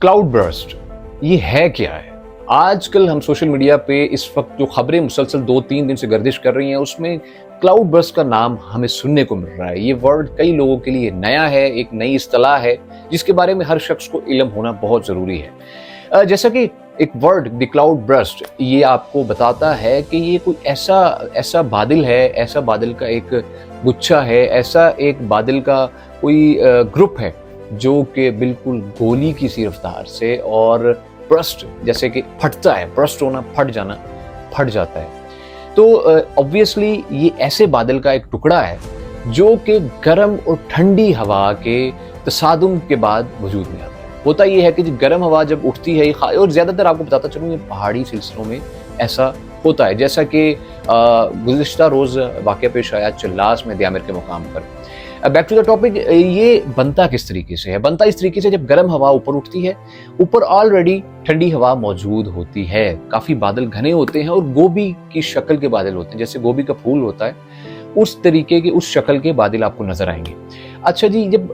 Cloud burst ये है क्या है? आजकल हम सोशल मीडिया पे इस वक्त जो खबरें मुसलसल 2-3 दिन से गर्दिश कर रही हैं उसमें क्लाउड बर्स्ट का नाम हमें सुनने को मिल रहा है। ये वर्ड कई लोगों के लिए नया है, एक नई इस्तिलाह है जिसके बारे में हर शख्स को इल्म होना बहुत ज़रूरी है। जैसा कि एक वर्ड द क्लाउड बर्स्ट ये आपको बताता है कि ये कोई ऐसा बादल है, ऐसा बादल का एक गुच्छा है, ऐसा एक बादल का कोई ग्रुप है जो कि बिल्कुल गोली की सी रफ्तार से और बर्स्ट जैसे कि फटता है, बर्स्ट होना, फट जाना, फट जाता है। तो ऑब्वियसली ये ऐसे बादल का एक टुकड़ा है जो कि गर्म और ठंडी हवा के तसादुम के बाद वजूद में आता है। होता ये है कि गर्म हवा जब उठती है, और ज़्यादातर आपको बताता चलूँ ये पहाड़ी सिलसिलों में ऐसा होता है, जैसा कि गुज़िश्ता रोज़ वाक़या पेश आया चिल्लास में दियामिर के मुकाम पर। बैक टू द टॉपिक, ये बनता किस तरीके से है? बनता इस तरीके से जब गर्म हवा ऊपर उठती है, ऊपर ऑलरेडी ठंडी हवा मौजूद होती है, काफ़ी बादल घने होते हैं और गोभी की शक्ल के बादल होते हैं, जैसे गोभी का फूल होता है उस तरीके के, उस शक्ल के बादल आपको नजर आएंगे। अच्छा जी, जब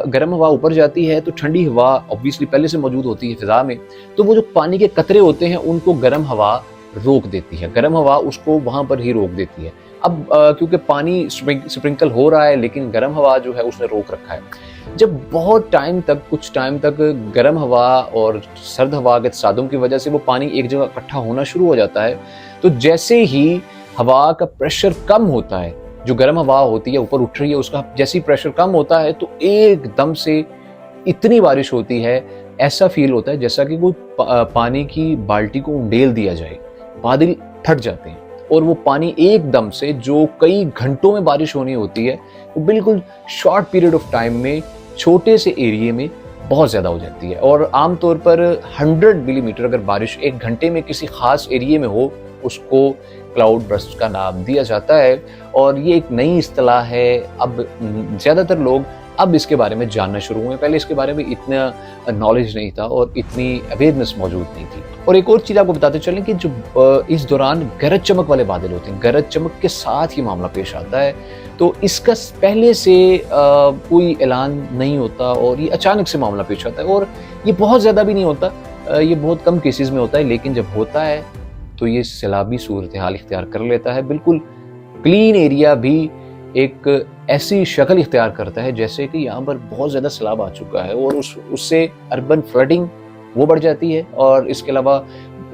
गर्म हवा ऊपर जाती है तो ठंडी हवा ऑब्वियसली पहले से मौजूद होती है फिजा में, तो वो जो पानी के कतरे होते हैं उनको गर्म हवा रोक देती है, गर्म हवा उसको वहां पर ही रोक देती है। अब क्योंकि पानी स्प्रिंकल हो रहा है लेकिन गर्म हवा जो है उसने रोक रखा है। जब बहुत टाइम तक, कुछ टाइम तक गर्म हवा और सर्द हवा के तसादुम की वजह से वो पानी एक जगह इकट्ठा होना शुरू हो जाता है, तो जैसे ही हवा का प्रेशर कम होता है, जो गर्म हवा होती है ऊपर उठ रही है उसका जैसे ही प्रेशर कम होता है तो एकदम से इतनी बारिश होती है, ऐसा फील होता है जैसा कि कोई पानी की बाल्टी को उंडेल दिया जाए। बादल फट जाते हैं और वो पानी एकदम से, जो कई घंटों में बारिश होनी होती है, वो बिल्कुल शॉर्ट पीरियड ऑफ टाइम में छोटे से एरिया में बहुत ज़्यादा हो जाती है। और आमतौर पर 100 मिलीमीटर अगर बारिश एक घंटे में किसी खास एरिया में हो, उसको क्लाउड बर्स्ट का नाम दिया जाता है। और ये एक नई इस्तिलाह है। अब ज़्यादातर लोग अब इसके बारे में जानना शुरू हुए, पहले इसके बारे में इतना नॉलेज नहीं था और इतनी अवेयरनेस मौजूद नहीं थी। और एक और चीज़ आपको बताते चलें कि जो इस दौरान गरज चमक वाले बादल होते हैं, गरज चमक के साथ ही मामला पेश आता है, तो इसका पहले से कोई ऐलान नहीं होता और ये अचानक से मामला पेश आता है। और ये बहुत ज़्यादा भी नहीं होता, ये बहुत कम केसेस में होता है, लेकिन जब होता है तो ये सैलाबी सूरत हाल इख्तियार कर लेता है। बिल्कुल क्लीन एरिया भी एक ऐसी शक्ल इख्तियार करता है जैसे कि यहाँ पर बहुत ज़्यादा सैलाब आ चुका है और उससे अर्बन फ्लडिंग वो बढ़ जाती है। और इसके अलावा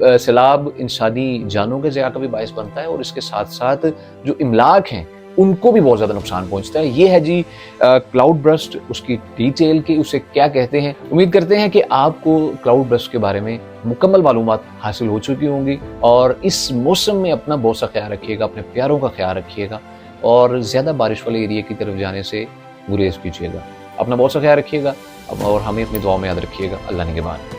सैलाब इंसानी जानों के ज़िया का भी बायस बनता है और इसके साथ साथ जो इमलाक हैं उनको भी बहुत ज़्यादा नुकसान पहुंचता है। ये है जी क्लाउड बर्स्ट, उसकी डिटेल के उसे क्या कहते हैं। उम्मीद करते हैं कि आपको क्लाउड बर्स्ट के बारे में मुकम्मल मालूमात हासिल हो चुकी होंगी। और इस मौसम में अपना बहुत सा ख्याल रखिएगा, अपने प्यारों का ख्याल रखिएगा और ज़्यादा बारिश वाले एरिया की तरफ जाने से गुरेज कीजिएगा। अपना बहुत सा ख्याल रखिएगा और हमें अपनी दुआ में याद रखिएगा। अल्लाह निगहबान।